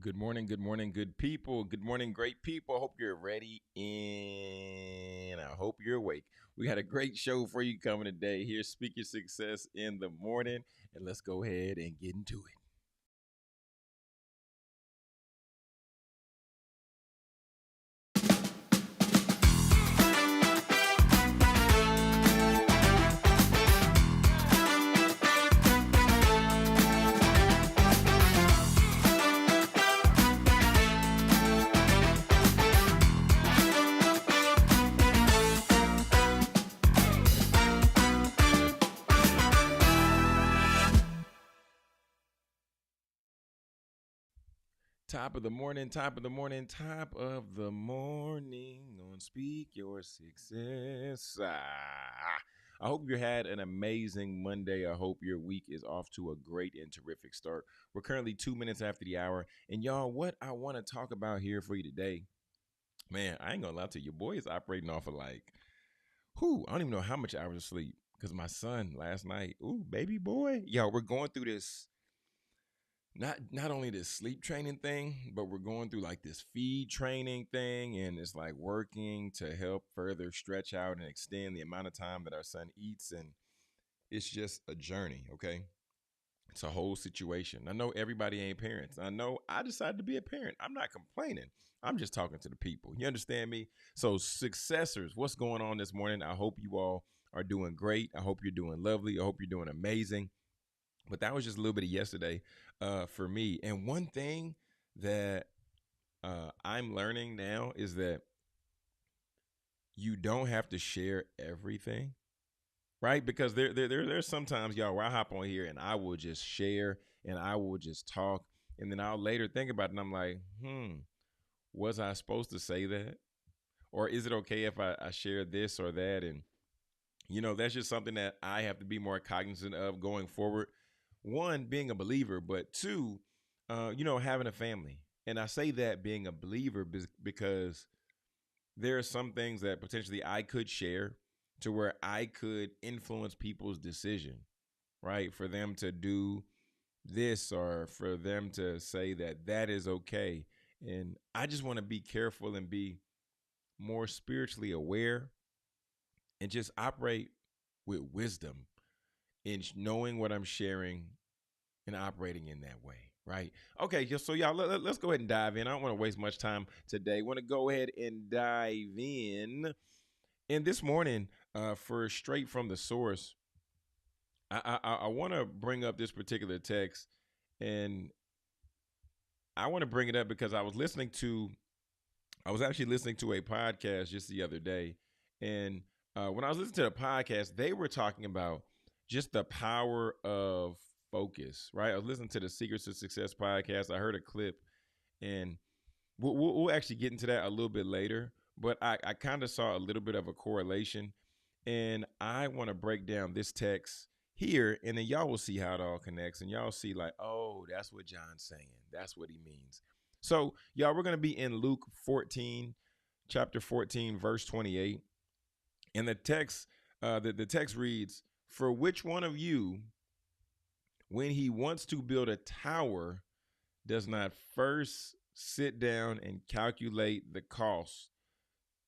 Good morning, good people. Good morning, great people. I hope you're ready and I hope you're awake. We got a great show for you coming today. Here's Speak Your Success in the morning, and let's go ahead and get into it. Top of the morning, top of the morning, top of the morning on Speak Your Success. I hope you had an amazing Monday. I hope your week is off to a great and terrific start. We're currently 2 minutes after the hour. And y'all, what I want to talk about here for you today, man, I ain't gonna lie to you. Your boy is operating off of I don't even know how much hours of sleep. Because my son last night, baby boy, yo, we're going through this not only this sleep training thing, but we're going through like this feed training thing, and it's like working to help further stretch out and extend the amount of time that our son eats, and it's just a journey. Okay, it's a whole situation. I know everybody ain't parents. I know I decided to be a parent. I'm not complaining. I'm just talking to the people. You understand me? So, successors, what's going on this morning? I hope you all are doing great. I hope you're doing lovely. I hope you're doing amazing. But that was just a little bit of yesterday for me. And one thing that I'm learning now is that you don't have to share everything, right? Because there's sometimes, y'all, where I hop on here and I will just share and I will just talk. And then I'll later think about it and I'm like, was I supposed to say that? Or is it okay if I share this or that? And, that's just something that I have to be more cognizant of going forward. One, being a believer, but two, having a family. And I say that being a believer because there are some things that potentially I could share to where I could influence people's decision, right? For them to do this or for them to say that that is okay. And I just want to be careful and be more spiritually aware and just operate with wisdom in knowing what I'm sharing and operating in that way, right? Okay, so y'all, let's go ahead and dive in. I don't want to waste much time today. I want to go ahead and dive in. And this morning, for straight from the source, I want to bring up this particular text, and I want to bring it up because I was actually listening to a podcast just the other day, and when I was listening to the podcast, they were talking about just the power of focus, right? I was listening to the Secrets of Success podcast. I heard a clip, and we'll actually get into that a little bit later, but I kind of saw a little bit of a correlation, and I want to break down this text here, and then y'all will see how it all connects, and y'all see like, oh, that's what John's saying. That's what he means. So, y'all, we're going to be in Luke 14, chapter 14, verse 28. And the text reads, "For which one of you, when he wants to build a tower, does not first sit down and calculate the cost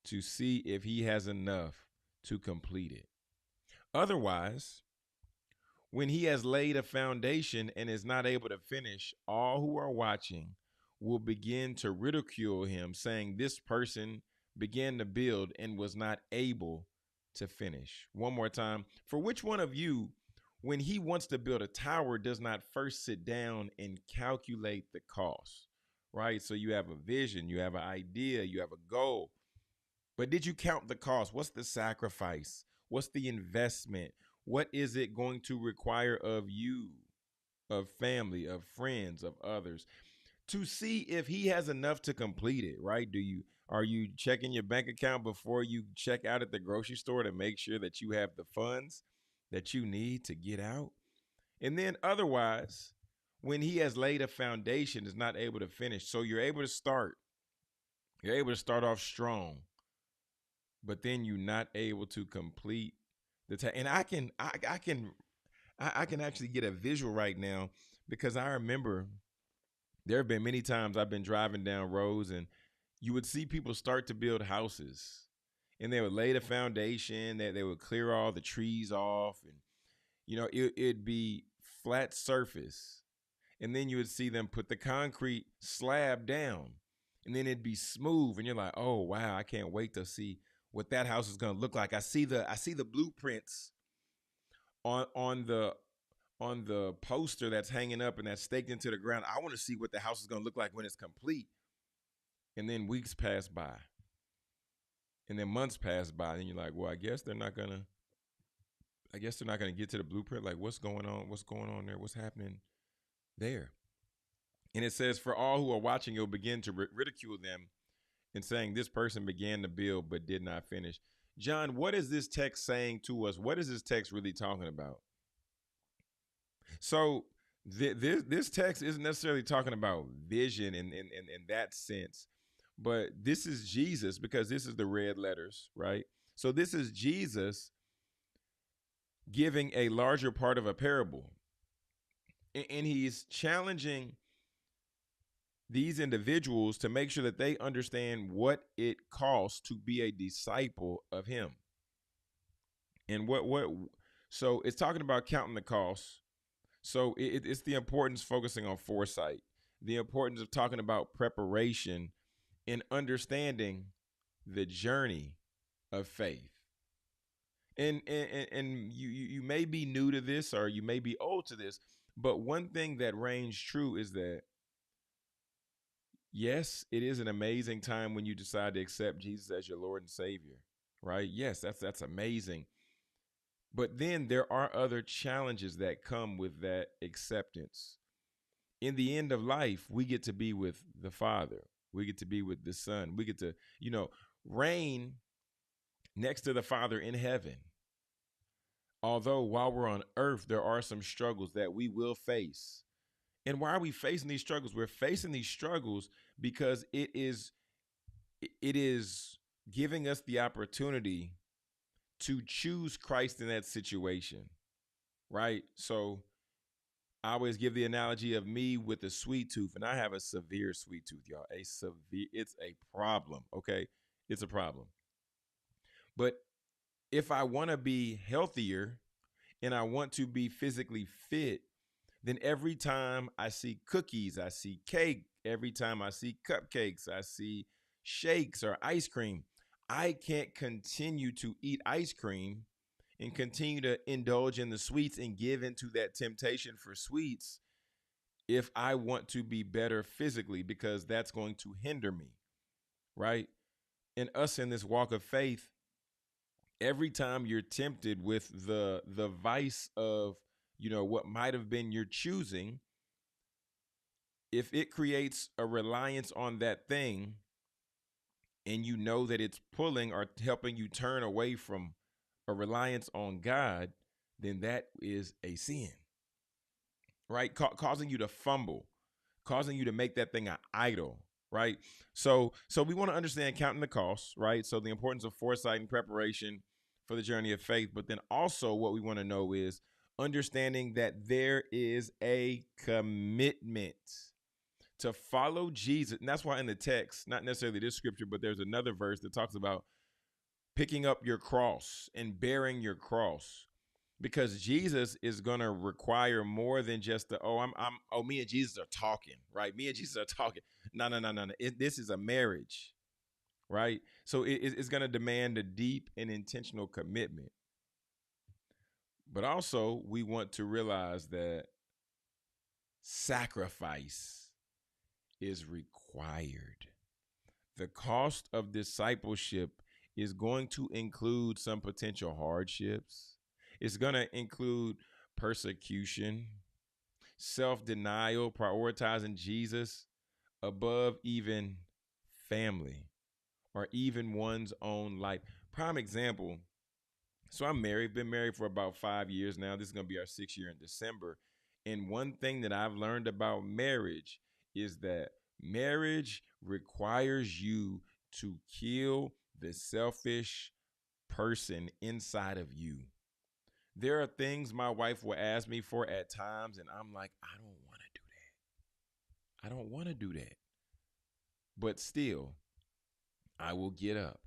to see if he has enough to complete it? Otherwise, when he has laid a foundation and is not able to finish, all who are watching will begin to ridicule him, saying, 'This person began to build and was not able to finish.'" One more time. "For which one of you, when he wants to build a tower, does not first sit down and calculate the cost?" Right? So you have a vision, you have an idea, you have a goal. But did you count the cost? What's the sacrifice? What's the investment? What is it going to require of you, of family, of friends, of others, to see if he has enough to complete it, right? Are you checking your bank account before you check out at the grocery store to make sure that you have the funds that you need to get out? And then otherwise, when he has laid a foundation, is not able to finish. So you're able to start. You're able to start off strong, but then you're not able to complete the task. And I can actually get a visual right now because I remember There have been many times I've been driving down roads and you would see people start to build houses and they would lay the foundation, that they would clear all the trees off, and it'd be flat surface. And then you would see them put the concrete slab down and then it'd be smooth and you're like, "Oh, wow, I can't wait to see what that house is going to look like." I see the blueprints on the poster that's hanging up and that's staked into the ground. I want to see what the house is going to look like when it's complete. And then weeks pass by, and then months pass by, and you're like, "Well, I guess they're not gonna get to the blueprint. Like, what's going on? What's going on there? What's happening there?" And it says, "For all who are watching, you'll begin to ridicule them and saying, 'This person began to build but did not finish.'" John, what is this text saying to us? What is this text really talking about? So this text isn't necessarily talking about vision in that sense, but this is Jesus, because this is the red letters, right? So this is Jesus giving a larger part of a parable, and he's challenging these individuals to make sure that they understand what it costs to be a disciple of him. And what so it's talking about counting the costs. So it's the importance focusing on foresight, the importance of talking about preparation and understanding the journey of faith. And you may be new to this or you may be old to this, but one thing that reigns true is that, yes, it is an amazing time when you decide to accept Jesus as your Lord and Savior, right? Yes, that's amazing. But then there are other challenges that come with that acceptance. In the end of life, we get to be with the Father. We get to be with the Son. We get to, reign next to the Father in heaven. Although while we're on earth, there are some struggles that we will face. And why are we facing these struggles? We're facing these struggles because it is giving us the opportunity to choose Christ in that situation, right? So I always give the analogy of me with a sweet tooth, and I have a severe sweet tooth, y'all. It's a problem, okay? It's a problem. But if I want to be healthier and I want to be physically fit, then every time I see cookies, I see cake. Every time I see cupcakes, I see shakes or ice cream. I can't continue to eat ice cream and continue to indulge in the sweets and give into that temptation for sweets if I want to be better physically, because that's going to hinder me, right? And us in this walk of faith, every time you're tempted with the vice of, what might have been your choosing, if it creates a reliance on that thing and you know that it's pulling or helping you turn away from a reliance on God, then that is a sin, right? Causing you to fumble, causing you to make that thing an idol, right? So we want to understand counting the costs, right? So the importance of foresight and preparation for the journey of faith. But then also what we want to know is understanding that there is a commitment to follow Jesus. And that's why in the text, not necessarily this scripture, but there's another verse that talks about picking up your cross and bearing your cross, because Jesus is going to require more than just me and Jesus are talking, right? Me and Jesus are talking. No. This is a marriage, right? So it's going to demand a deep and intentional commitment. But also we want to realize that sacrifice is required. The cost of discipleship is going to include some potential hardships. It's going to include persecution, self-denial, prioritizing Jesus above even family or even one's own life. Prime example. So I'm married, been married for about 5 years now. This is going to be our 6th year in December. And one thing that I've learned about marriage is that marriage requires you to kill the selfish person inside of you. There are things my wife will ask me for at times, and I'm like, I don't want to do I don't want to do that. But still, I will get up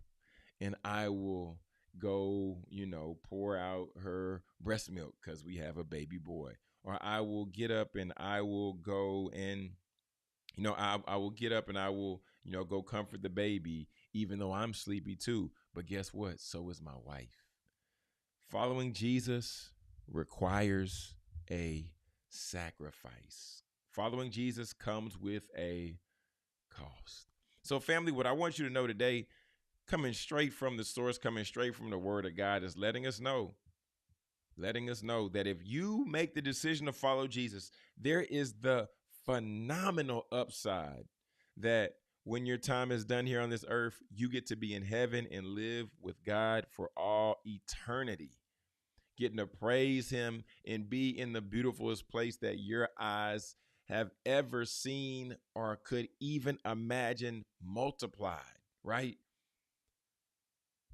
and I will go, pour out her breast milk because we have a baby boy. Or I will get up and I will go and, I will get up and I will, go comfort the baby, even though I'm sleepy too. But guess what? So is my wife. Following Jesus requires a sacrifice. Following Jesus comes with a cost. So, family, what I want you to know today, coming straight from the source, coming straight from the word of God, is letting us know that if you make the decision to follow Jesus, there is the phenomenal upside that when your time is done here on this earth, you get to be in heaven and live with God for all eternity, getting to praise him and be in the beautifulest place that your eyes have ever seen or could even imagine multiplied, right?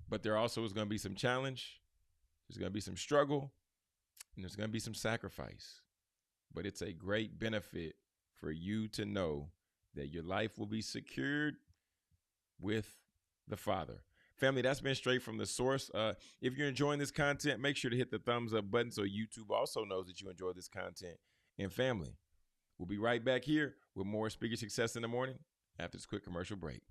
But there also is going to be some challenge, there's going to be some struggle, and there's going to be some sacrifice. But it's a great benefit for you to know that your life will be secured with the Father. Family, that's been straight from the source. If you're enjoying this content, make sure to hit the thumbs up button so YouTube also knows that you enjoy this content. And family, we'll be right back here with more Speaker Success in the Morning after this quick commercial break.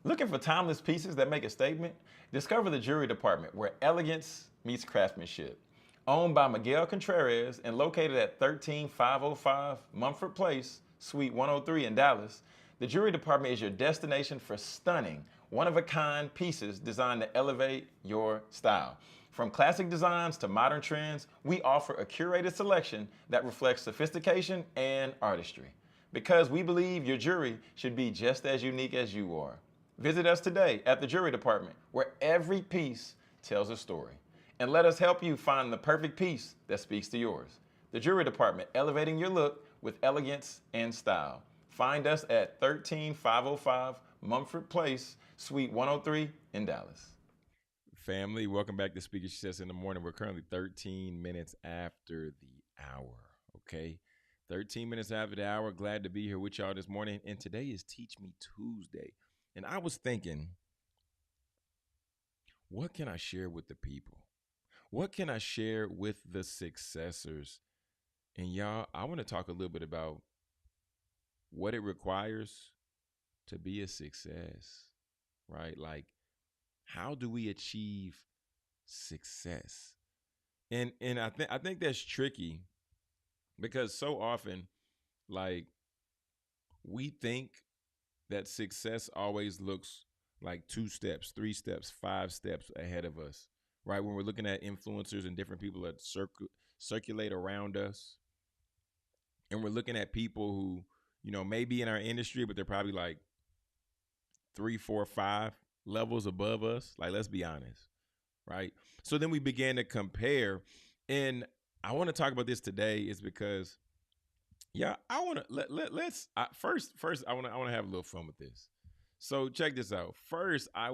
Looking for timeless pieces that make a statement? Discover the Jewelry Department, where elegance meets craftsmanship. Owned by Miguel Contreras and located at 13505 Mumford Place, Suite 103 in Dallas, the Jewelry Department is your destination for stunning, one-of-a-kind pieces designed to elevate your style. From classic designs to modern trends, we offer a curated selection that reflects sophistication and artistry. Because we believe your jewelry should be just as unique as you are. Visit us today at the Jewelry Department, where every piece tells a story. And let us help you find the perfect piece that speaks to yours. The Jewelry Department, elevating your look with elegance and style. Find us at 13505 Mumford Place, Suite 103 in Dallas. Family, welcome back to Speaker Success in the Morning. We're currently 13 minutes after the hour, okay? 13 minutes after the hour. Glad to be here with y'all this morning. And today is Teach Me Tuesday. And I was thinking, what can I share with the people? What can I share with the successors? And y'all, I want to talk a little bit about what it requires to be a success, right? Like, how do we achieve success? And I think that's tricky because so often, like, we think that success always looks like 2 steps, 3 steps, 5 steps ahead of us, right? When we're looking at influencers and different people that circulate around us, and we're looking at people who, may be in our industry, but they're probably like 3, 4, 5 levels above us. Like, let's be honest, right? So then we began to compare, and I want to talk about this today is because, yeah, I want to let's first I want to have a little fun with this. So check this out. First, I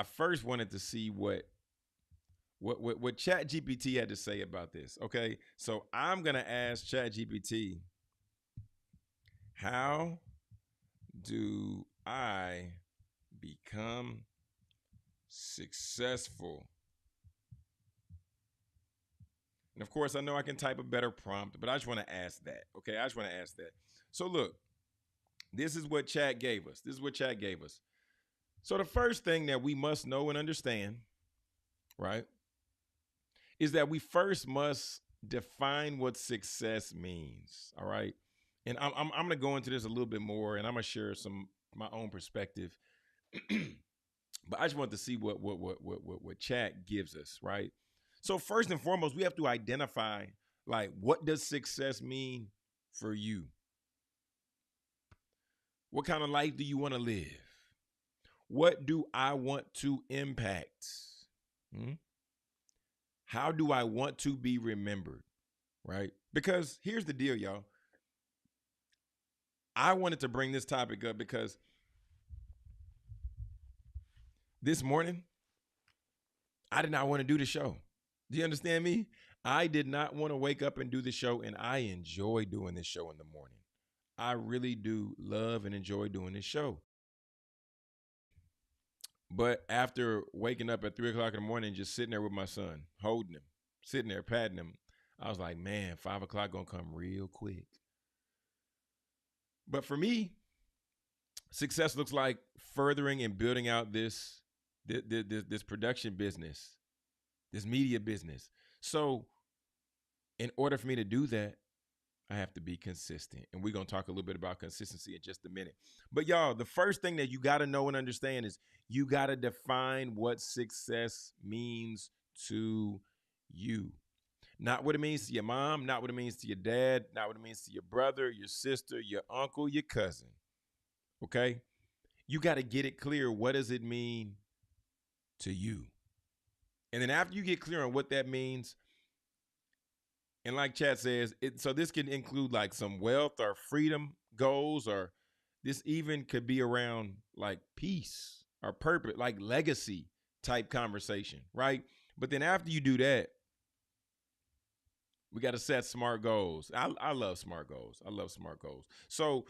first wanted to see what ChatGPT had to say about this. Okay, so I'm gonna ask ChatGPT, how do I become successful? And of course, I know I can type a better prompt, but I just want to ask that. Okay, I just want to ask that. So look, this is what Chat gave us. So the first thing that we must know and understand, right, is that we first must define what success means. All right. And I'm going to go into this a little bit more, and I'm going to share my own perspective. But I just want to see what Chat gives us, right? So first and foremost, we have to identify, like, what does success mean for you? What kind of life do you want to live? What do I want to impact? How do I want to be remembered, right? Because here's the deal, y'all. I wanted to bring this topic up because this morning, I did not want to do the show. Do you understand me? I did not want to wake up and do the show, and I enjoy doing this show in the morning. I really do love and enjoy doing this show. But after waking up at 3 o'clock in the morning, just sitting there with my son, holding him, sitting there patting him, I was like, man, 5 o'clock gonna come real quick. But for me, success looks like furthering and building out this production business, this media business. So in order for me to do that, I have to be consistent. And we're going to talk a little bit about consistency in just a minute. But y'all, the first thing that you got to know and understand is you got to define what success means to you. Not what it means to your mom, not what it means to your dad, not what it means to your brother, your sister, your uncle, your cousin. Okay? You got to get it clear. What does it mean to you? And then after you get clear on what that means, and like Chad says, so this can include like some wealth or freedom goals, or this even could be around like peace or purpose, like legacy type conversation, right? But then after you do that, we got to set smart goals. I love smart goals. I love smart goals. So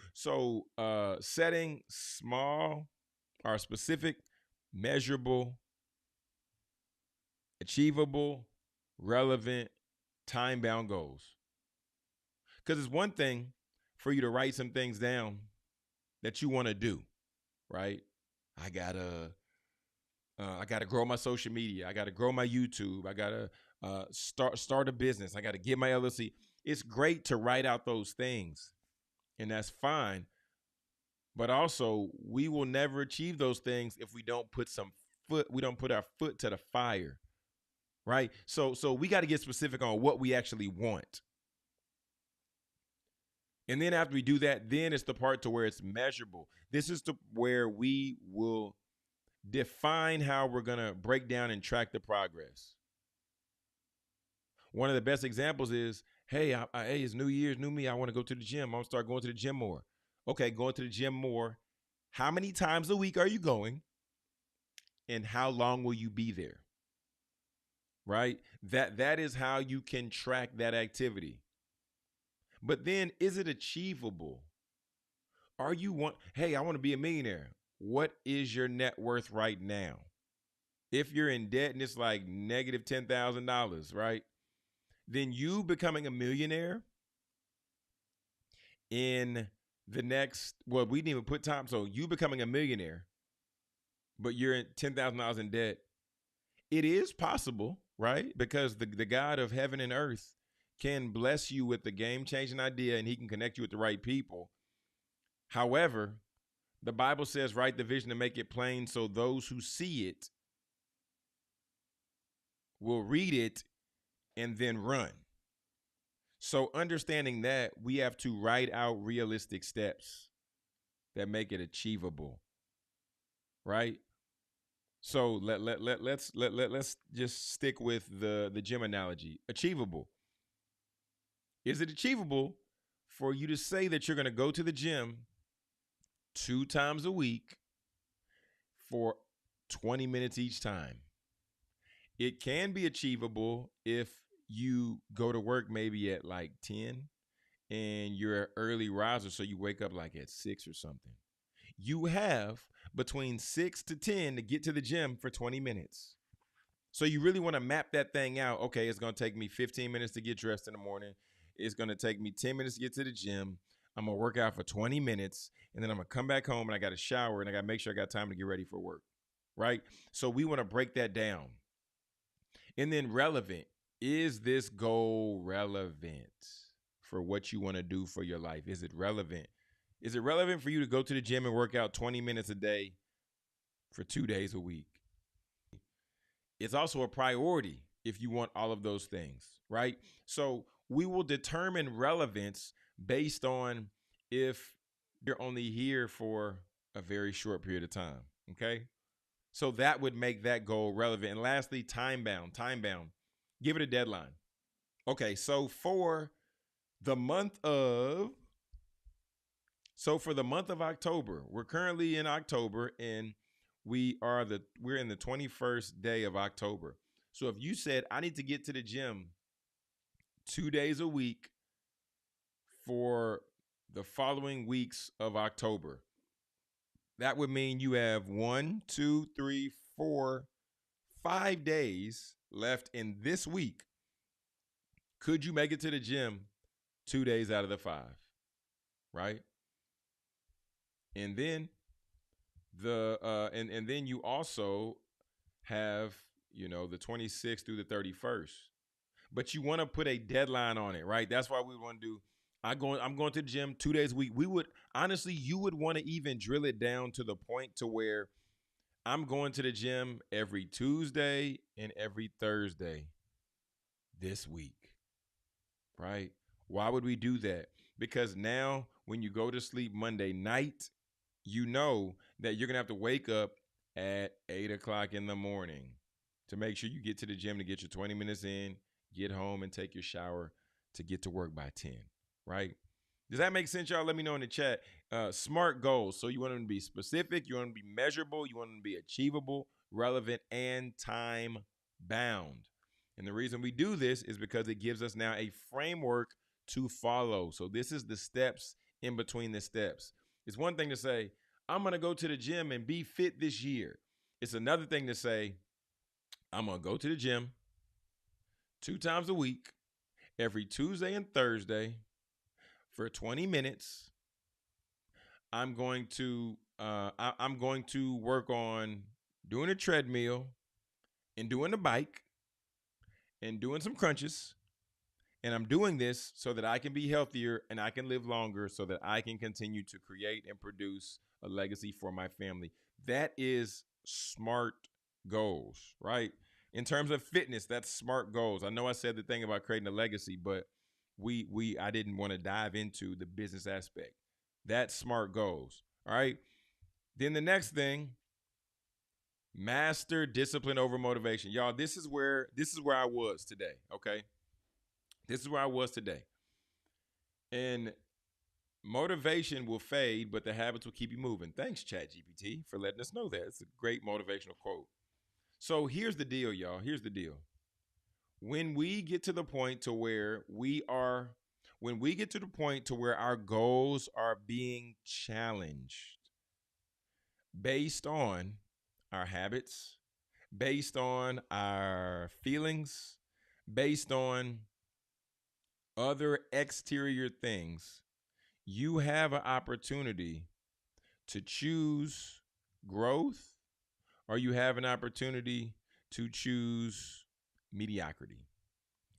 setting small or specific, measurable, achievable, relevant, time-bound goals. Because it's one thing for you to write some things down that you want to do, right? I gotta grow my social media. I gotta grow my YouTube. I gotta start a business. I gotta get my LLC. It's great to write out those things, and that's fine. But also, we will never achieve those things if we don't put our foot to the fire. Right? So we got to get specific on what we actually want. And then after we do that, then it's the part to where it's measurable. This is where we will define how we're going to break down and track the progress. One of the best examples is, hey, it's New Year's, new me. I want to go to the gym. I'm going to start going to the gym more. Okay, going to the gym more. How many times a week are you going? And how long will you be there? Right? That is how you can track that activity. But then, is it achievable? Hey, I want to be a millionaire. What is your net worth right now? If you're in debt and it's like negative $10,000, right? Then you becoming a millionaire in the next, well, we didn't even put time. So you becoming a millionaire, but you're in $10,000 in debt. It is possible, right? Because the God of heaven and earth can bless you with the game-changing idea, and he can connect you with the right people. However, the Bible says, write the vision to make it plain so those who see it will read it and then run. So understanding that, we have to write out realistic steps that make it achievable, right? So let's just stick with the gym analogy. Achievable. Is it achievable for you to say that you're going to go to the gym 2 times a week for 20 minutes each time? It can be achievable if you go to work maybe at like 10 and you're an early riser, so you wake up like at 6 or something. You have between 6 to 10 to get to the gym for 20 minutes. So you really want to map that thing out. Okay, it's going to take me 15 minutes to get dressed in the morning. It's going to take me 10 minutes to get to the gym. I'm going to work out for 20 minutes, and then I'm going to come back home, and I got to shower, and I got to make sure I got time to get ready for work, right? So we want to break that down. And then relevant. Is this goal relevant for what you want to do for your life? Is it relevant? Is it relevant for you to go to the gym and work out 20 minutes a day for 2 days a week? It's also a priority if you want all of those things, right? So we will determine relevance based on if you're only here for a very short period of time, okay? So that would make that goal relevant. And lastly, time-bound. Give it a deadline. Okay, so for the month of October, we're currently in October, and we're in the 21st day of October. So if you said, I need to get to the gym 2 days a week for the following weeks of October. That would mean you have 5 days left in this week. Could you make it to the gym 2 days out of the 5? Right? And then and then you also have, the 26th through the 31st. But you want to put a deadline on it, right? That's why we want to do. I'm going to the gym 2 days a week. We would honestly, you would want to even drill it down to the point to where I'm going to the gym every Tuesday and every Thursday this week, right? Why would we do that? Because now when you go to sleep Monday night, you know that you're going to have to wake up at 8 o'clock in the morning to make sure you get to the gym to get your 20 minutes in, get home and take your shower to get to work by 10, right? Does that make sense, y'all? Let me know in the chat. Smart goals. So you want them to be specific, you want them to be measurable, you want them to be achievable, relevant, and time bound. And the reason we do this is because it gives us now a framework to follow. So this is the steps in between the steps. It's one thing to say, I'm going to go to the gym and be fit this year. It's another thing to say, I'm going to go to the gym 2 times a week, every Tuesday and Thursday for 20 minutes. I'm going to work on doing a treadmill and doing the bike and doing some crunches. And I'm doing this so that I can be healthier and I can live longer so that I can continue to create and produce a legacy for my family. That is smart goals, right? In terms of fitness, that's smart goals. I know I said the thing about creating a legacy, but I didn't want to dive into the business aspect. That's smart goals, all right? Then the next thing, master discipline over motivation. Y'all, this is where I was today, okay? This is where I was today. And motivation will fade, but the habits will keep you moving. Thanks, ChatGPT, for letting us know that. It's a great motivational quote. So here's the deal, y'all. Here's the deal. When we get to the point to where our goals are being challenged based on our habits, based on our feelings, based on other exterior things, you have an opportunity to choose growth, or you have an opportunity to choose mediocrity.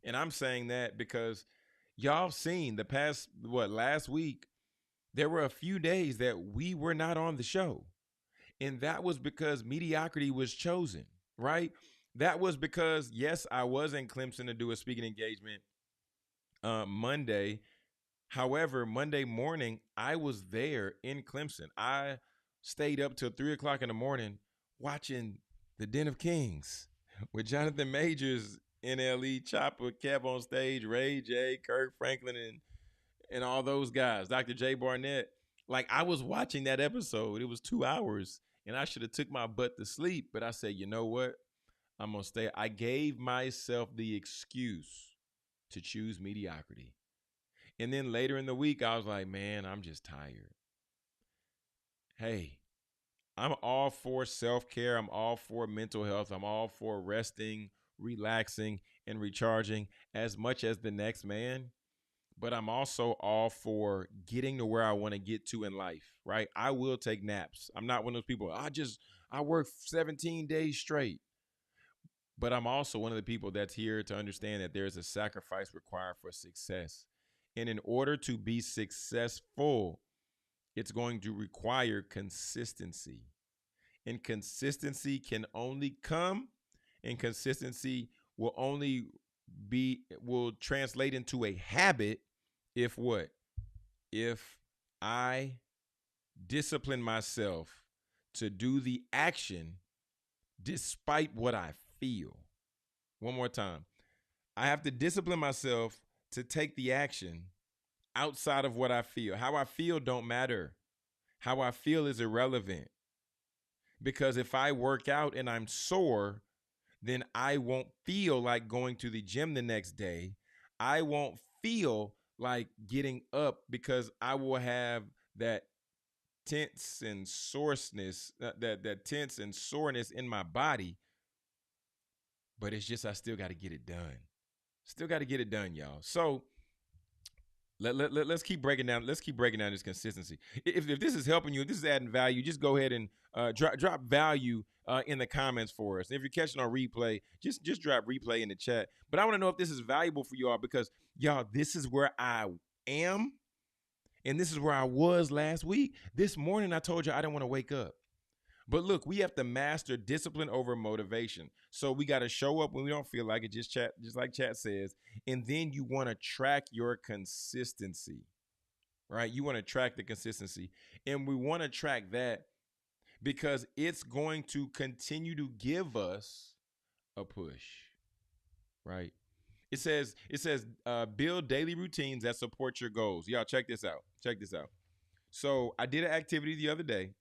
And I'm saying that because y'all seen the past, last week, there were a few days that we were not on the show. And that was because mediocrity was chosen, right? That was because, yes, I was in Clemson to do a speaking engagement Monday. However, Monday morning, I was there in Clemson. I stayed up till 3 o'clock in the morning watching The Den of Kings with Jonathan Majors, NLE, Chopper, Kev on stage, Ray J, Kirk Franklin, and all those guys, Dr. J Barnett. Like, I was watching that episode. It was 2 hours, and I should have took my butt to sleep. But I said, you know what? I'm going to stay. I gave myself the excuse to choose mediocrity. And then later in the week, I was like, man, I'm just tired. Hey, I'm all for self-care. I'm all for mental health. I'm all for resting, relaxing, and recharging as much as the next man. But I'm also all for getting to where I want to get to in life, right? I will take naps. I'm not one of those people, I work 17 days straight. But I'm also one of the people that's here to understand that there's a sacrifice required for success. And in order to be successful, it's going to require consistency. And consistency can only come, and consistency will translate into a habit if what? If I discipline myself to do the action despite what I feel. One more time. I have to discipline myself to take the action outside of what I feel. How I feel don't matter. How I feel is irrelevant. Because if I work out and I'm sore, then I won't feel like going to the gym the next day. I won't feel like getting up because I will have that tense and soreness, that tense and soreness in my body. But it's just I still got to get it done. Still got to get it done, y'all. So let's keep breaking down. Let's keep breaking down this consistency. If this is helping you, if this is adding value, just go ahead and drop value in the comments for us. And if you're catching on replay, just drop replay in the chat. But I want to know if this is valuable for you all, because y'all, this is where I am, and this is where I was last week. This morning I told you I didn't want to wake up. But look, we have to master discipline over motivation. So we got to show up when we don't feel like it, just like chat says. And then you want to track your consistency, right? You want to track the consistency. And we want to track that because it's going to continue to give us a push, right? It says, build daily routines that support your goals. Y'all, check this out. Check this out. So I did an activity the other day.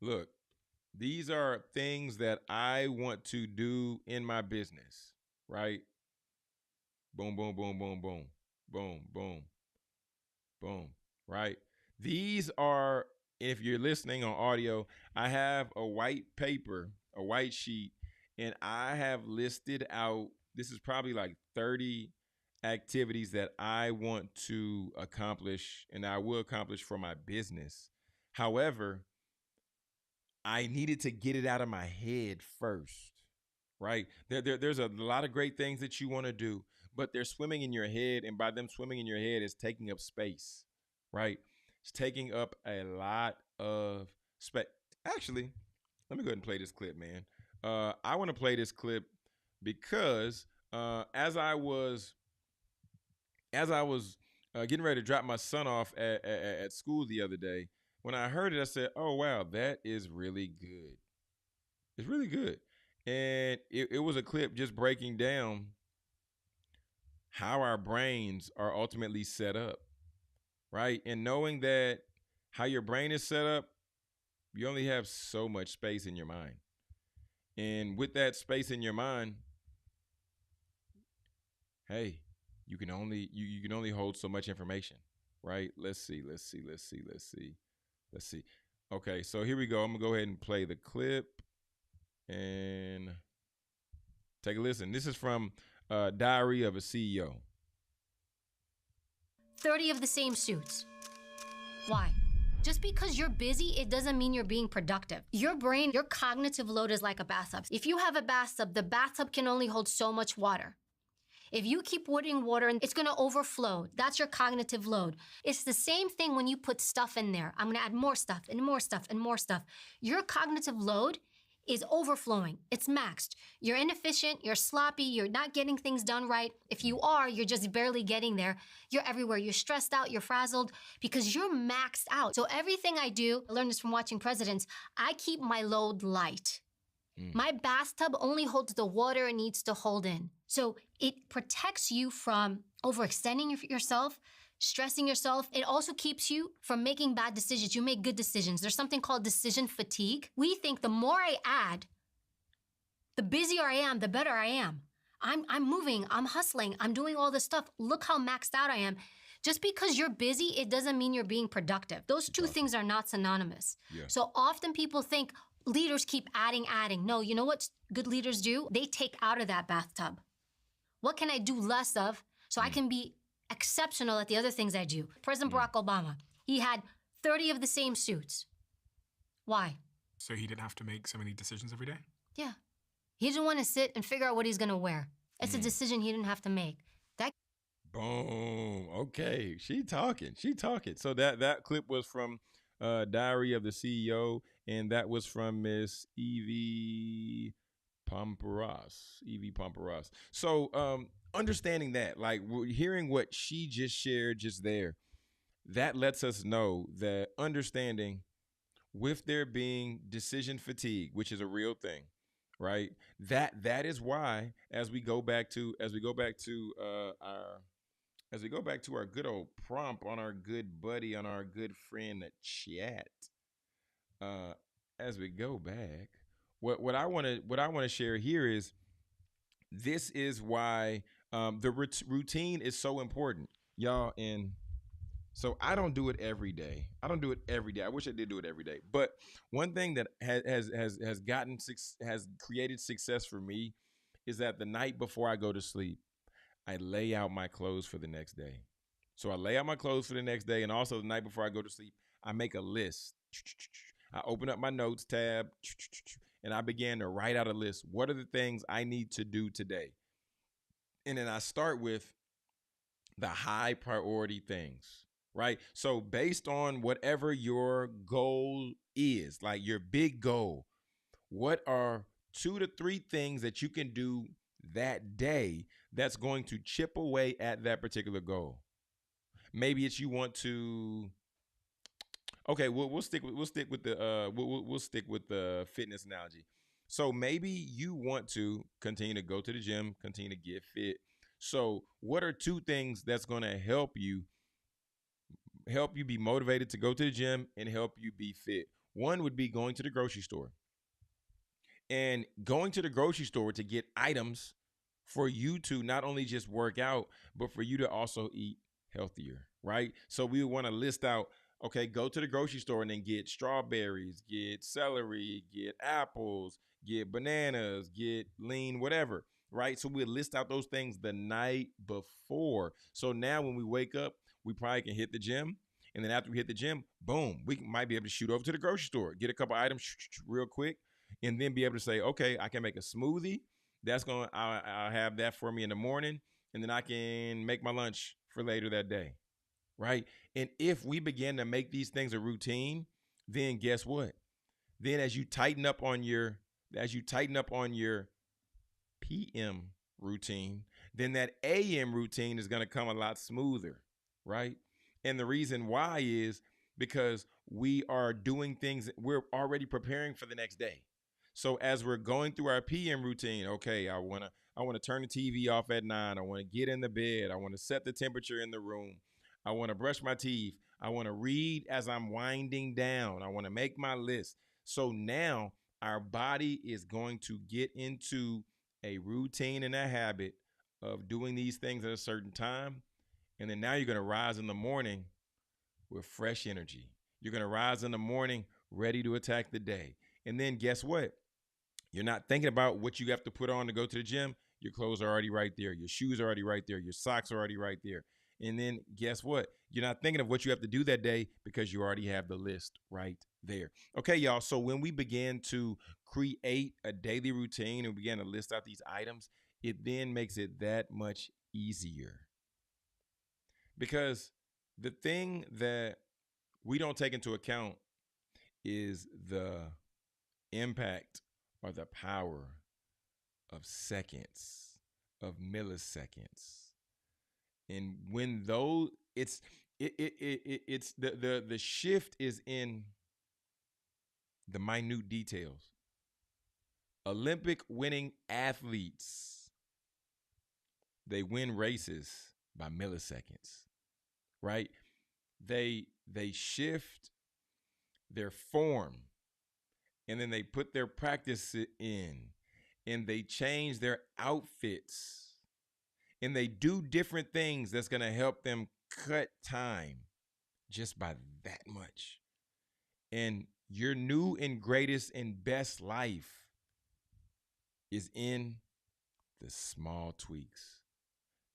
Look, these are things that I want to do in my business, right? Boom, boom, boom, boom, boom, boom, boom, boom, right? These are, if you're listening on audio, I have a white paper, a white sheet, and I have listed out, this is probably like 30 activities that I want to accomplish and I will accomplish for my business. However, I needed to get it out of my head first, right? There's a lot of great things that you want to do, but they're swimming in your head. And by them swimming in your head, it's taking up space, right? It's taking up a lot of space. Actually, let me go ahead and play this clip, man. I want to play this clip because as I was getting ready to drop my son off at school the other day, when I heard it, I said, "Oh wow, that is really good. It's really good." And it was a clip just breaking down how our brains are ultimately set up, right? And knowing that how your brain is set up, you only have so much space in your mind. And with that space in your mind, hey, you can only hold so much information, right? Let's see. Okay, so here we go. I'm gonna go ahead and play the clip and take a listen. This is from Diary of a CEO. 30 of the same suits. Why? Just because you're busy, it doesn't mean you're being productive. Your brain, your cognitive load is like a bathtub. If you have a bathtub, the bathtub can only hold so much water. If you keep putting water in, it's gonna overflow. That's your cognitive load. It's the same thing when you put stuff in there. I'm gonna add more stuff and more stuff and more stuff. Your cognitive load is overflowing. It's maxed. You're inefficient, you're sloppy, you're not getting things done right. If you are, you're just barely getting there. You're everywhere. You're stressed out, you're frazzled because you're maxed out. So everything I do, I learned this from watching presidents, I keep my load light. My bathtub only holds the water it needs to hold in. So it protects you from overextending yourself, stressing yourself. It also keeps you from making bad decisions. You make good decisions. There's something called decision fatigue. We think the more I add, the busier I am, the better I am. I'm moving, I'm hustling, I'm doing all this stuff. Look how maxed out I am. Just because you're busy, it doesn't mean you're being productive. Those two things are not synonymous. Yeah. So often people think leaders keep adding. No, you know what good leaders do? They take out of that bathtub. What can I do less of so I can be exceptional at the other things I do? President Barack Obama, he had 30 of the same suits. Why? So he didn't have to make so many decisions every day? Yeah. He didn't want to sit and figure out what he's going to wear. It's a decision he didn't have to make. Boom. Okay. She talking. So that clip was from Diary of the CEO, and that was from Miss Evie Pomparas. So understanding that, like hearing what she just shared just there, that lets us know that understanding with there being decision fatigue, which is a real thing, right? That is why as we go back to our good old prompt on our good buddy, on our good friend chat, as we go back, what I want to share here is This is why the routine is so important, y'all. And so I don't do it every day. I don't do it every day. I wish I did do it every day. But one thing that has created success for me is that the night before I go to sleep, I lay out my clothes for the next day. So I lay out my clothes for the next day, and also the night before I go to sleep, I make a list. I open up my notes tab, and I began to write out a list. What are the things I need to do today? And then I start with the high priority things, right? So based on whatever your goal is, like your big goal, what are 2 to 3 things that you can do that day that's going to chip away at that particular goal? Maybe it's you want to. Okay, we'll stick with the fitness analogy. So maybe you want to continue to go to the gym, continue to get fit. So what are 2 things that's going to help you be motivated to go to the gym and help you be fit? One would be going to the grocery store. And going to the grocery store to get items for you to not only just work out, but for you to also eat healthier, right? So we want to list out, okay, go to the grocery store and then get strawberries, get celery, get apples, get bananas, get lean, whatever, right? So we list out those things the night before. So now when we wake up, we probably can hit the gym. And then after we hit the gym, boom, we might be able to shoot over to the grocery store, get a couple items real quick, and then be able to say, okay, I can make a smoothie. I'll have that for me in the morning, and then I can make my lunch for later that day, right? And if we begin to make these things a routine, then guess what? Then as you tighten up on your PM routine, then that AM routine is going to come a lot smoother, right? And the reason why is because we are doing things, we're already preparing for the next day. So as we're going through our PM routine, okay, I want to turn the TV off at 9. I want to get in the bed. I want to set the temperature in the room. I want to brush my teeth. I want to read as I'm winding down. I want to make my list. So now our body is going to get into a routine and a habit of doing these things at a certain time. And then now you're going to rise in the morning with fresh energy. You're going to rise in the morning ready to attack the day. And then guess what? You're not thinking about what you have to put on to go to the gym. Your clothes are already right there. Your shoes are already right there. Your socks are already right there. And then guess what? You're not thinking of what you have to do that day because you already have the list right there. Okay, y'all. So when we begin to create a daily routine and begin to list out these items, it then makes it that much easier. Because the thing that we don't take into account is the impact or the power of seconds, of milliseconds. And when those it's the shift is in the minute details. Olympic winning athletes, they win races by milliseconds, right? They shift their form, and then they put their practice in, and they change their outfits, and they do different things that's going to help them cut time just by that much. And your new and greatest and best life is in the small tweaks.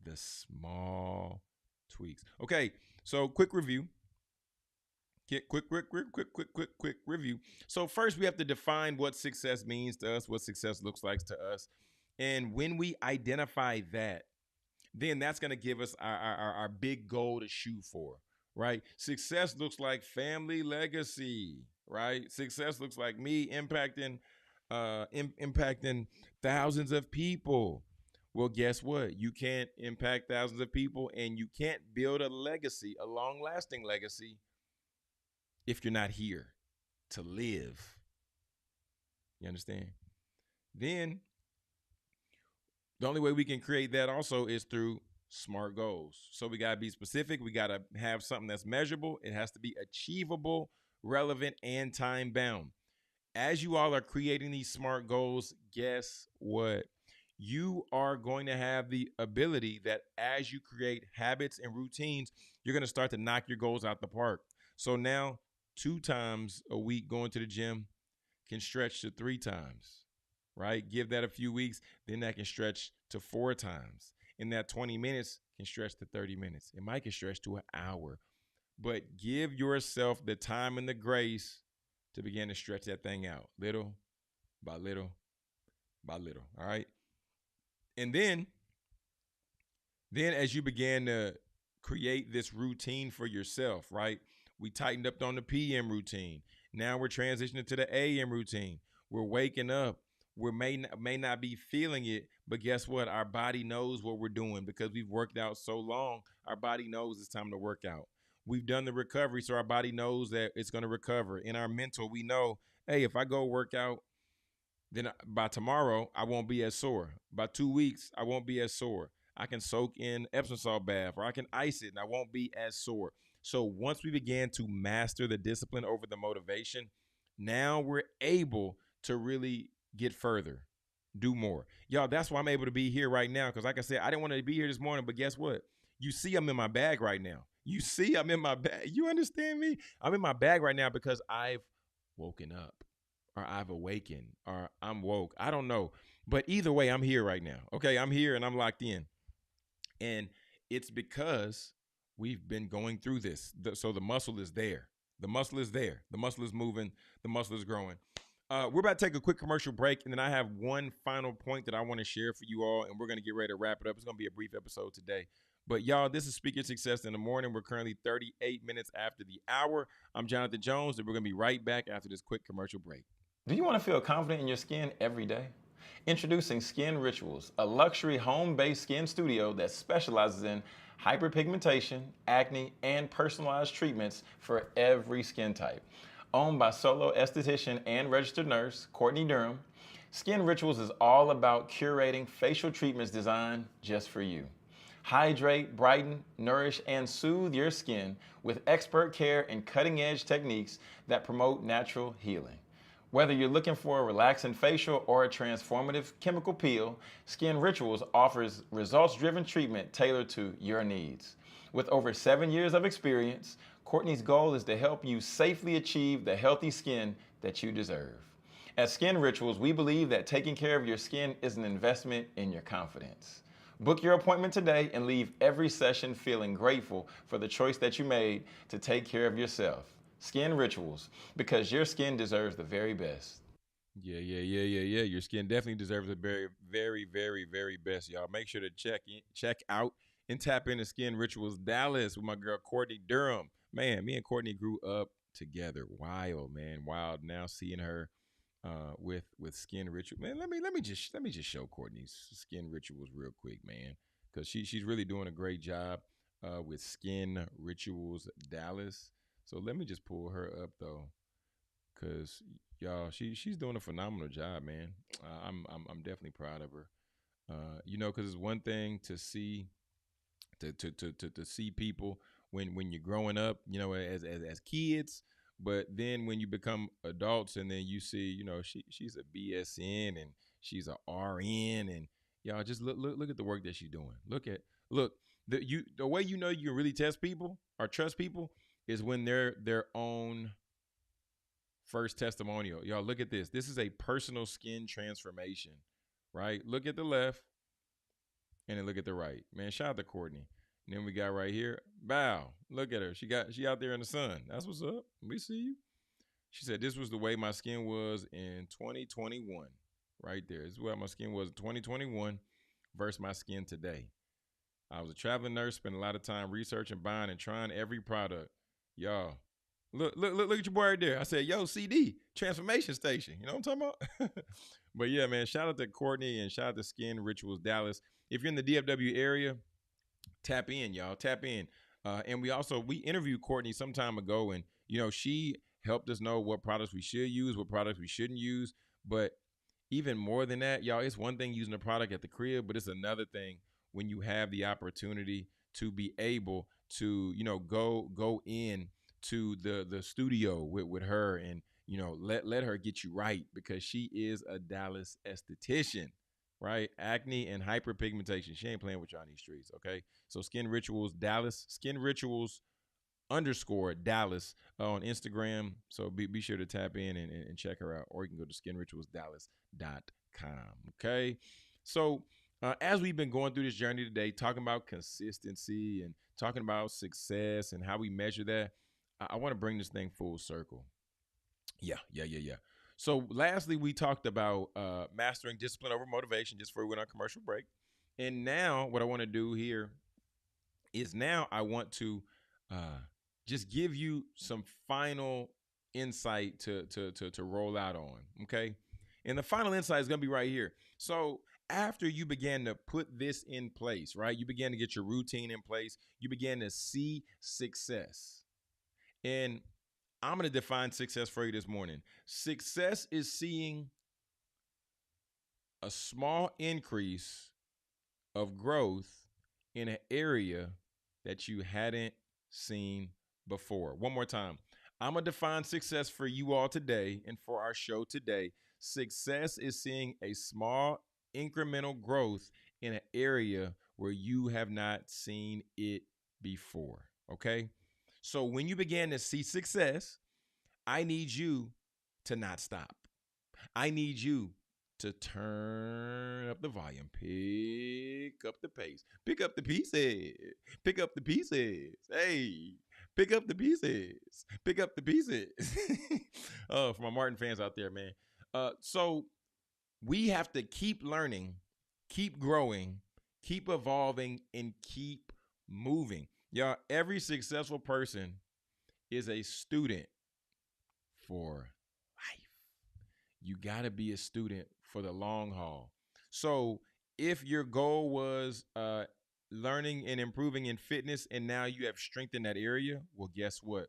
The small tweaks. Okay, so quick review. Quick review. So first we have to define what success means to us, what success looks like to us. And when we identify that, then that's going to give us our big goal to shoot for, right? Success looks like family legacy, right? Success looks like me impacting thousands of people. Well, guess what? You can't impact thousands of people and you can't build a legacy, a long-lasting legacy, if you're not here to live. You understand? Then the only way we can create that also is through SMART goals. So we got to be specific. We got to have something that's measurable. It has to be achievable, relevant, and time bound. As you all are creating these SMART goals, guess what? you are going to have the ability that as you create habits and routines, you're going to start to knock your goals out the park. So now, 2 times a week going to the gym can stretch to 3 times, right? Give that a few weeks, then that can stretch to 4 times. And that 20 minutes can stretch to 30 minutes. It might can stretch to an hour. But give yourself the time and the grace to begin to stretch that thing out little by little by little. All right. And then as you begin to create this routine for yourself, right? We tightened up on the PM routine. Now we're transitioning to the AM routine. We're waking up. We may not be feeling it, but guess what? Our body knows what we're doing because we've worked out so long. Our body knows it's time to work out. We've done the recovery, so our body knows that it's going to recover. In our mental, we know, hey, if I go work out, then by tomorrow, I won't be as sore. By 2 weeks, I won't be as sore. I can soak in Epsom salt bath or I can ice it and I won't be as sore. So once we began to master the discipline over the motivation, now we're able to really get further, do more. Y'all, that's why I'm able to be here right now. Because like I said, I didn't want to be here this morning, but guess what? You see, I'm in my bag right now. You see, I'm in my bag. You understand me? I'm in my bag right now because I've woken up or I've awakened or I'm woke. I don't know. But either way, I'm here right now. Okay, I'm here and I'm locked in. And it's because we've been going through this. So the muscle is there. The muscle is there. The muscle is moving. The muscle is growing. We're about to take a quick commercial break, and then I have one final point that I want to share for you all, and we're going to get ready to wrap it up. It's going to be a brief episode today. But y'all, this is Speak Your Success in the Morning. We're currently 38 minutes after the hour. I'm Jonathan Jones, and we're going to be right back after this quick commercial break. Do you want to feel confident in your skin every day? Introducing Skin Rituals, a luxury home-based skin studio that specializes in hyperpigmentation, acne, and personalized treatments for every skin type. Owned by solo esthetician and registered nurse Courtney Durham, Skin Rituals is all about curating facial treatments designed just for you. Hydrate, brighten, nourish, and soothe your skin with expert care and cutting-edge techniques that promote natural healing. Whether you're looking for a relaxing facial or a transformative chemical peel, Skin Rituals offers results-driven treatment tailored to your needs. With over 7 years of experience, Courtney's goal is to help you safely achieve the healthy skin that you deserve. At Skin Rituals, we believe that taking care of your skin is an investment in your confidence. Book your appointment today and leave every session feeling grateful for the choice that you made to take care of yourself. Skin Rituals, because your skin deserves the very best. Yeah. Your skin definitely deserves the very best, y'all. Make sure to check out, and tap into Skin Rituals Dallas with my girl Courtney Durham. Man, me and Courtney grew up together. Wild, man, wild. Now seeing her with Skin Rituals, man. Let me just show Courtney's Skin Rituals real quick, man, because she's really doing a great job with Skin Rituals Dallas. So let me just pull her up though, cause y'all, she's doing a phenomenal job, man. I'm definitely proud of her. Cause it's one thing to see to see people when you're growing up, as kids, but then when you become adults and then you see, she's a BSN and she's a RN, and y'all just look at the work that she's doing. Look the way you know you can really test people or trust people is when they're their own first testimonial. Y'all, look at this. This is a personal skin transformation, right? Look at the left and then look at the right. Man, shout out to Courtney. And then we got right here, Bow. Look at her. She out there in the sun. That's what's up. We see you. She said this was the way my skin was in 2021. Right there. This is where my skin was in 2021 versus my skin today. I was a traveling nurse, spent a lot of time researching, buying, and trying every product. Y'all, look at your boy right there. I said, yo, CD, Transformation Station. You know what I'm talking about? But yeah, man, shout out to Courtney and shout out to Skin Rituals Dallas. If you're in the DFW area, tap in, y'all. Tap in. And we interviewed Courtney some time ago, and, she helped us know what products we should use, what products we shouldn't use. But even more than that, y'all, it's one thing using a product at the crib, but it's another thing when you have the opportunity to be able to, go in to the studio with her and, let her get you right, because she is a Dallas esthetician. right? Acne and hyperpigmentation. She ain't playing with y'all in these streets, okay? So Skin Rituals Dallas, Skin Rituals underscore Dallas on Instagram. So be sure to tap in and check her out. Or you can go to skinritualsdallas.com. Okay. So as we've been going through this journey today, talking about consistency and talking about success and how we measure that, I want to bring this thing full circle. Yeah. So lastly, we talked about mastering discipline over motivation just before we went on commercial break. And now what I want to do here is now I want to uh, just give you some final insight to roll out on. Okay. And the final insight is going to be right here. So after you began to put this in place, right, you began to get your routine in place, you began to see success. And I'm going to define success for you this morning. Success is seeing a small increase of growth in an area that you hadn't seen before. One more time. I'm going to define success for you all today and for our show today. Success is seeing a small incremental growth in an area where you have not seen it before. Okay. So when you begin to see success, I need you to not stop. I need you to turn up the volume, pick up the pace, pick up the pieces, pick up the pieces. Hey, pick up the pieces, pick up the pieces. Oh, for my Martin fans out there, man. So we have to keep learning, keep growing, keep evolving, and keep moving. Y'all, every successful person is a student for life. You got to be a student for the long haul. So if your goal was learning and improving in fitness and now you have strengthened that area, well, guess what?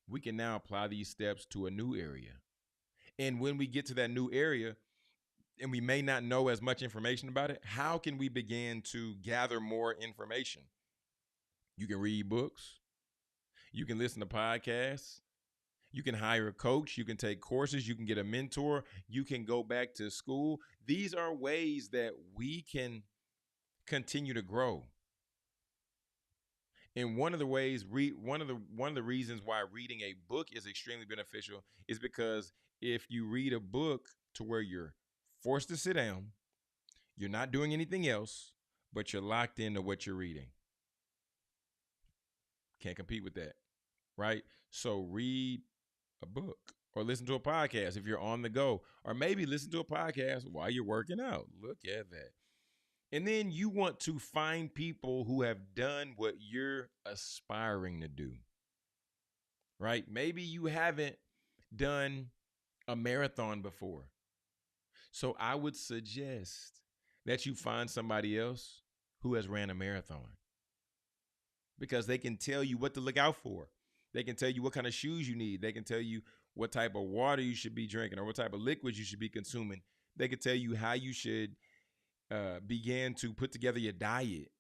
We can now apply these steps to a new area. And when we get to that new area and we may not know as much information about it, how can we begin to gather more information? You can read books. You can listen to podcasts. You can hire a coach. You can take courses. You can get a mentor. You can go back to school. These are ways that we can continue to grow. And one of the ways, one of the reasons why reading a book is extremely beneficial is because if you read a book to where you're forced to sit down, you're not doing anything else, but you're locked into what you're reading. Can't compete with that, right? So read a book or listen to a podcast if you're on the go, or maybe listen to a podcast while you're working out. Look at that. And then you want to find people who have done what you're aspiring to do, right? Maybe you haven't done a marathon before. So I would suggest that you find somebody else who has ran a marathon because they can tell you what to look out for. They can tell you what kind of shoes you need. They can tell you what type of water you should be drinking or what type of liquids you should be consuming. They can tell you how you should begin to put together your diet.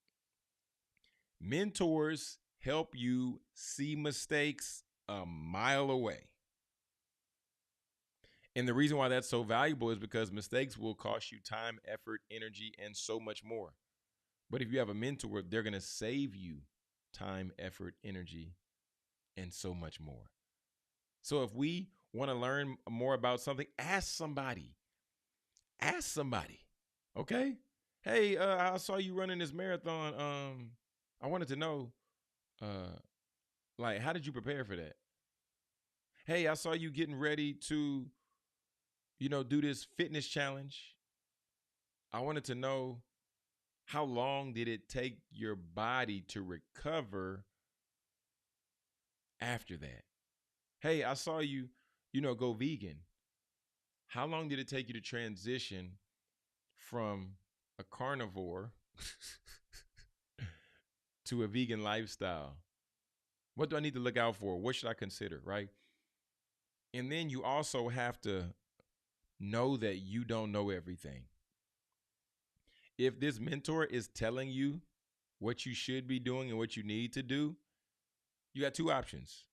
Mentors help you see mistakes a mile away. And the reason why that's so valuable is because mistakes will cost you time, effort, energy, and so much more. But if you have a mentor, they're going to save you time, effort, energy, and so much more. So if we want to learn more about something, ask somebody. Ask somebody. Okay? Hey, I saw you running this marathon. I wanted to know, like, how did you prepare for that? Hey, I saw you getting ready to, do this fitness challenge. I wanted to know, how long did it take your body to recover after that? Hey, I saw you, go vegan. How long did it take you to transition from a carnivore to a vegan lifestyle? What do I need to look out for? What should I consider, right? And then you also have to know that you don't know everything. If this mentor is telling you what you should be doing and what you need to do, you got two options.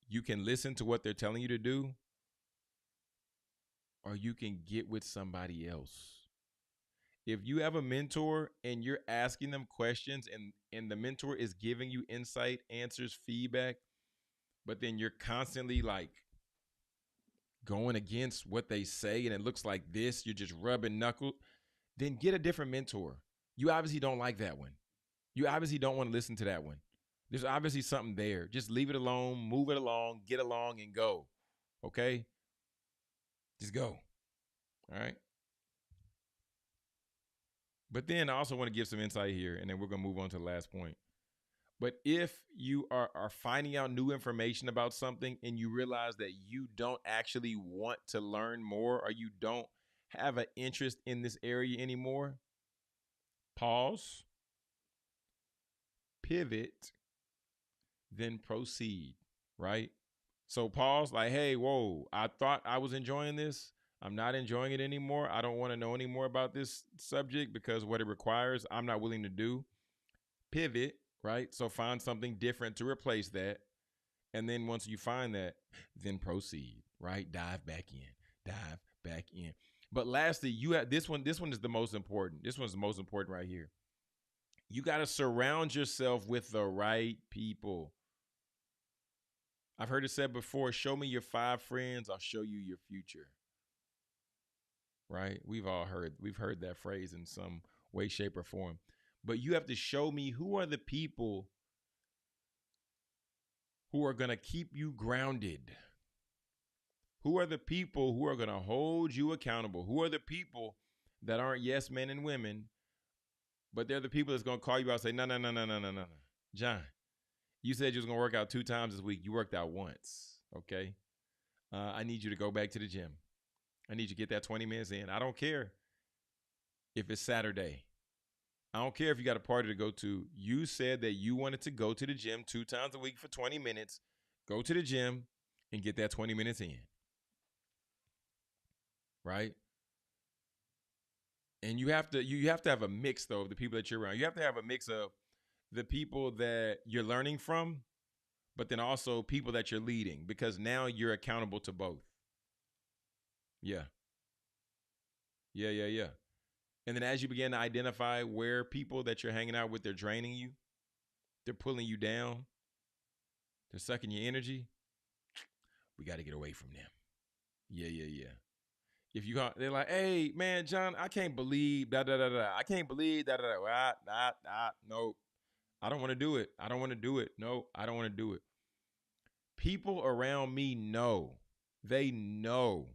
You can listen to what they're telling you to do, or you can get with somebody else If you have a mentor and you're asking them questions and the mentor is giving you insight, answers, feedback, but then you're constantly like going against what they say and it looks like this, you're just rubbing knuckles, then get a different mentor. You obviously don't like that one. You obviously don't want to listen to that one. There's obviously something there. Just leave it alone, move it along, get along and go. Okay? Just go. All right? But then I also want to give some insight here, and then we're going to move on to the last point. But if you are finding out new information about something and you realize that you don't actually want to learn more or you don't have an interest in this area anymore, pause, pivot, then proceed, right? So pause, like, hey, whoa, I thought I was enjoying this. I'm not enjoying it anymore. I don't want to know any more about this subject because what it requires, I'm not willing to do. Pivot, right? So find something different to replace that. And then once you find that, then proceed, right? Dive back in. But lastly, you have this one is the most important. This one's the most important right here. You got to surround yourself with the right people. I've heard it said before, show me your 5 friends, I'll show you your future. Right? We've heard that phrase in some way, shape, or form. But you have to show me who are the people who are going to keep you grounded. Who are the people who are going to hold you accountable? Who are the people that aren't yes men and women, but they're the people that's going to call you out and say, no. John, you said you was going to work out 2 times this week. You worked out once, okay? I need you to go back to the gym. I need you to get that 20 minutes in. I don't care if it's Saturday. I don't care if you got a party to go to. You said that you wanted to go to the gym 2 times a week for 20 minutes. Go to the gym and get that 20 minutes in. Right? And you have to have a mix though of the people that you're around. You have to have a mix of the people that you're learning from, but then also people that you're leading, because now you're accountable to both. Yeah. And then as you begin to identify where people that you're hanging out with, they're draining you, they're pulling you down, they're sucking your energy, we got to get away from them. Yeah. If you they're like, hey, man, John, I can't believe da. I can't believe da. Nope. I don't want to do it. No, I don't want to do it. People around me know. They know.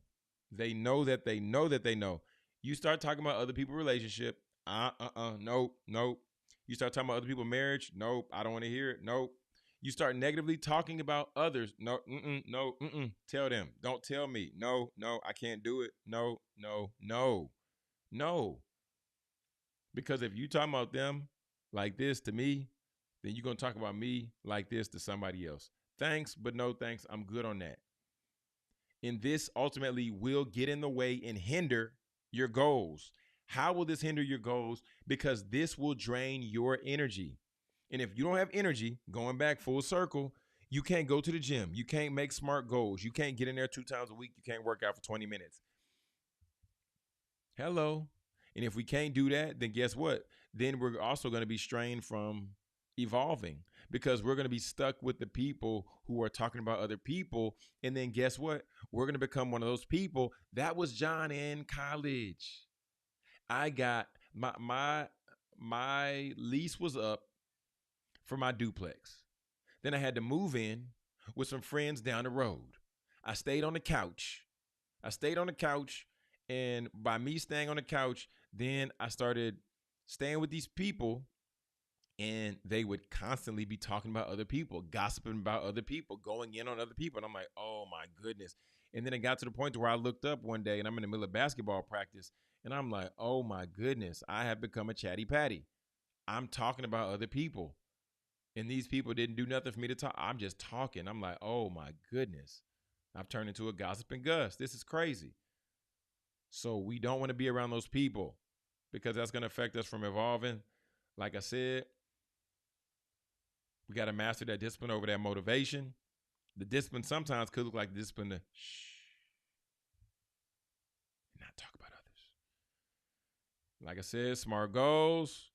They know that they know that they know. You start talking about other people's relationship. Nope. You start talking about other people's marriage. Nope. I don't want to hear it. Nope. You start negatively talking about others. No. Tell them. Don't tell me. No. I can't do it. No. Because if you talking about them like this to me, then you're going to talk about me like this to somebody else. Thanks, but no thanks. I'm good on that. And this ultimately will get in the way and hinder your goals. How will this hinder your goals? Because this will drain your energy. And if you don't have energy, going back full circle, you can't go to the gym. You can't make smart goals. You can't get in there 2 times a week. You can't work out for 20 minutes. Hello. And if we can't do that, then guess what? Then we're also going to be strained from evolving, because we're going to be stuck with the people who are talking about other people. And then guess what? We're going to become one of those people. That was John in college. I got my lease was up for my duplex. Then I had to move in with some friends down the road. I stayed on the couch. And by me staying on the couch, then I started staying with these people, and they would constantly be talking about other people, gossiping about other people, going in on other people. And I'm like, oh my goodness. And then it got to the point where I looked up one day and I'm in the middle of basketball practice, and I'm like, oh my goodness, I have become a chatty patty. I'm talking about other people, and these people didn't do nothing for me to talk. I'm just talking. I'm like, oh my goodness, I've turned into a gossiping Gus. This is crazy. So we don't want to be around those people, because that's going to affect us from evolving. Like I said, we got to master that discipline over that motivation. The discipline sometimes could look like the discipline to shh and not talk about others. Like I said, SMART goals.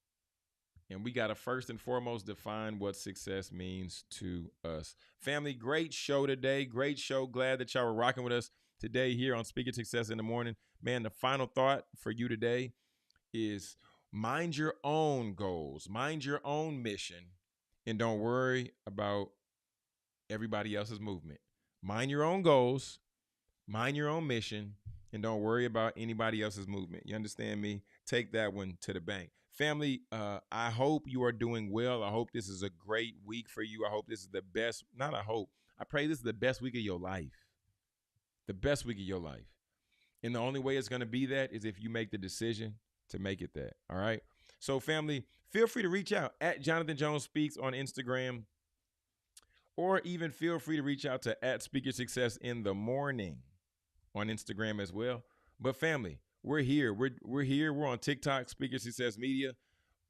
And we got to first and foremost define what success means to us. Family, great show today. Great show. Glad that y'all were rocking with us today here on Speaking Success in the Morning. Man, the final thought for you today is mind your own goals, mind your own mission, and don't worry about everybody else's movement. Mind your own goals, mind your own mission, and don't worry about anybody else's movement. You understand me? Take that one to the bank. Family, I hope you are doing well. I hope this is a great week for you. I hope this is the best, not I hope, I pray this is the best week of your life. The best week of your life. And the only way it's going to be that is if you make the decision to make it that. All right. So, family, feel free to reach out at Jonathan Jones Speaks on Instagram, or even feel free to reach out to at Speaker Success in the Morning on Instagram as well. But family, we're here. We're here. We're on TikTok, Speaker Success Media.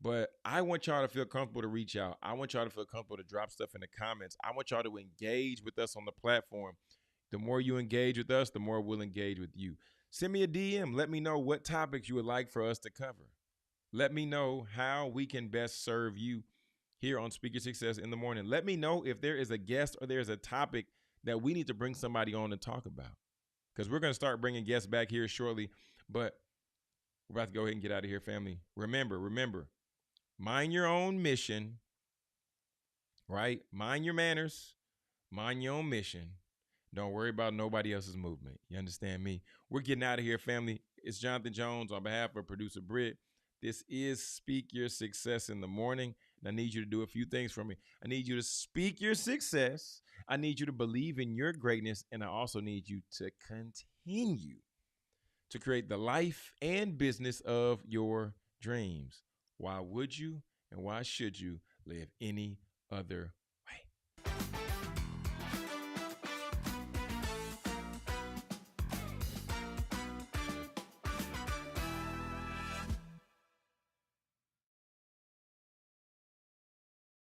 But I want y'all to feel comfortable to reach out. I want y'all to feel comfortable to drop stuff in the comments. I want y'all to engage with us on the platform. The more you engage with us, the more we'll engage with you. Send me a DM. Let me know what topics you would like for us to cover. Let me know how we can best serve you here on Speaker Success in the Morning. Let me know if there is a guest or there's a topic that we need to bring somebody on to talk about, because we're going to start bringing guests back here shortly. But we're about to go ahead and get out of here, family. Remember, mind your own mission, right? Mind your manners, mind your own mission. Don't worry about nobody else's movement. You understand me? We're getting out of here, family. It's Jonathan Jones on behalf of producer Britt. This is Speak Your Success in the Morning. And I need you to do a few things for me. I need you to speak your success. I need you to believe in your greatness. And I also need you to continue to create the life and business of your dreams. Why would you and why should you live any other